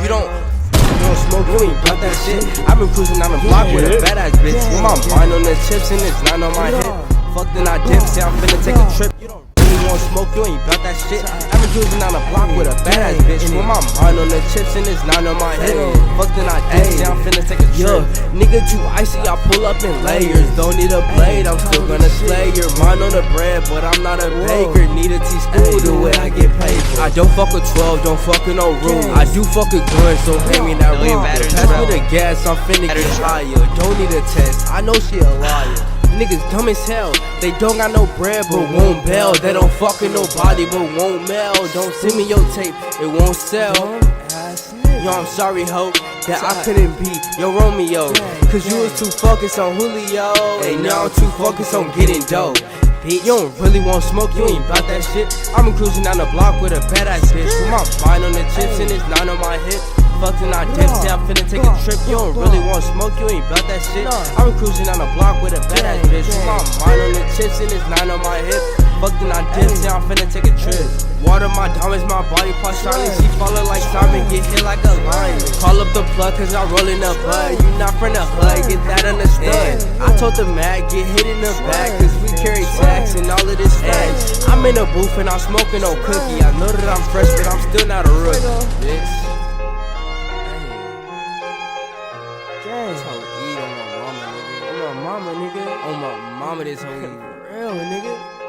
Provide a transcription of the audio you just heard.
You don't smoke, you ain't got that shit. I've been cruising down the block with a badass bitch. With my mind on the chips and it's not on my hip. Fuck then I dip, say I'm finna take a trip. You don't really want smoke, you ain't got that shit. I've been cruising down the block with a badass bitch. With my mind on the chips and it's not on my hip. Fuck then I dip, say I'm finna take a trip. Nigga too icy, I pull up in layers. Don't need a blade, I'm still gonna slay your mind on the bread, but I'm not a baker. Need a T-school the way I get paid. I don't fuck with 12, don't fuck with no rules. I do fuck with gun, so hand me that rule. Pass me the gas, I'm finna get higher. Don't need a test, I know she a liar. Niggas dumb as hell, they don't got no bread but won't bail. They don't fuck with nobody but won't mail. Don't send me your tape, it won't sell. Yo, I'm sorry, ho, that I couldn't be your Romeo, cause you was too focused on Julio, and now I'm too focused on getting dope. You don't really want smoke, you ain't bout that shit. I've been cruising down the block with a badass bitch. With my mind on the chips and it's not on my hip. Fucked and I dip, say I'm finna take a trip. You don't really want smoke, you ain't bout that shit. I've been cruising down the block with a badass bitch. With my mind on the chips and it's not on my hip. Fucked and I dip, say I'm finna take a trip. Water my diamonds, my body part shining. She falling like Simon, get hit like a lion. Call up the plug cause I'm rolling up bud. You not from the hood, get that understood. I told the mag, get hit in the back, cause we carry tax and all of this facts. I'm in a booth and I'm smoking no cookie. I know that I'm fresh, but I'm still not a rookie. Bitch. This hoe eat on my mama, nigga. On my mama, nigga. On my mama, this hoe eat real, nigga.